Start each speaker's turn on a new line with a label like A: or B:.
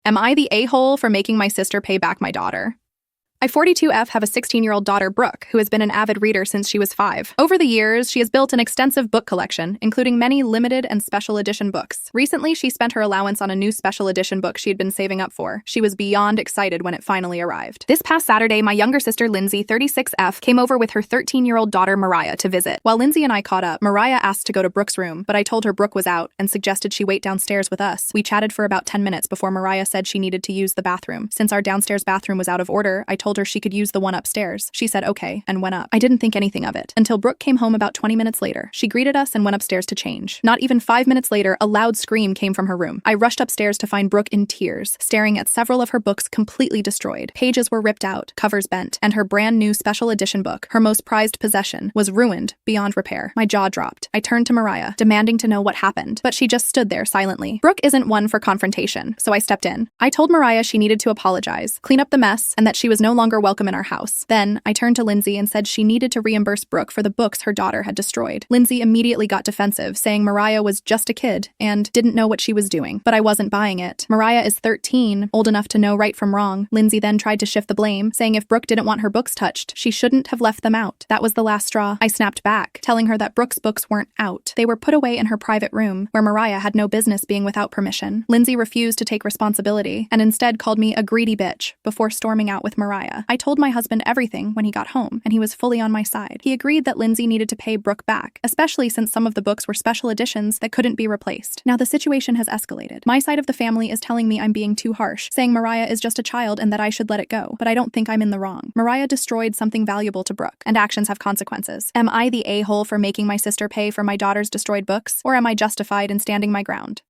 A: Am I the a-hole for making my sister pay back my daughter? I 42F have a 16-year-old daughter, Brooke, who has been an avid reader since she was 5. Over the years, she has built an extensive book collection, including many limited and special edition books. Recently, she spent her allowance on a new special edition book she had been saving up for. She was beyond excited when it finally arrived. This past Saturday, my younger sister, Lindsay, 36F, came over with her 13-year-old daughter, Mariah, to visit. While Lindsay and I caught up, Mariah asked to go to Brooke's room, but I told her Brooke was out and suggested she wait downstairs with us. We chatted for about 10 minutes before Mariah said she needed to use the bathroom. Since our downstairs bathroom was out of order, I told her she could use the one upstairs. She said okay and went up. I didn't think anything of it until Brooke came home about 20 minutes later. She greeted us and went upstairs to change. Not even 5 minutes later, a loud scream came from her room. I rushed upstairs to find Brooke in tears, staring at several of her books completely destroyed. Pages were ripped out, covers bent, and her brand new special edition book, her most prized possession, was ruined beyond repair. My jaw dropped. I turned to Mariah, demanding to know what happened, but she just stood there silently. Brooke isn't one for confrontation, so I stepped in. I told Mariah she needed to apologize, clean up the mess, and that she was no longer welcome in our house. Then, I turned to Lindsay and said she needed to reimburse Brooke for the books her daughter had destroyed. Lindsay immediately got defensive, saying Mariah was just a kid and didn't know what she was doing. But I wasn't buying it. Mariah is 13, old enough to know right from wrong. Lindsay then tried to shift the blame, saying if Brooke didn't want her books touched, she shouldn't have left them out. That was the last straw. I snapped back, telling her that Brooke's books weren't out. They were put away in her private room, where Mariah had no business being without permission. Lindsay refused to take responsibility, and instead called me a greedy bitch before storming out with Mariah. I told my husband everything when he got home, and he was fully on my side. He agreed that Lindsay needed to pay Brooke back, especially since some of the books were special editions that couldn't be replaced. Now the situation has escalated. My side of the family is telling me I'm being too harsh, saying Mariah is just a child and that I should let it go, but I don't think I'm in the wrong. Mariah destroyed something valuable to Brooke, and actions have consequences. Am I the a-hole for making my sister pay for my daughter's destroyed books, or am I justified in standing my ground?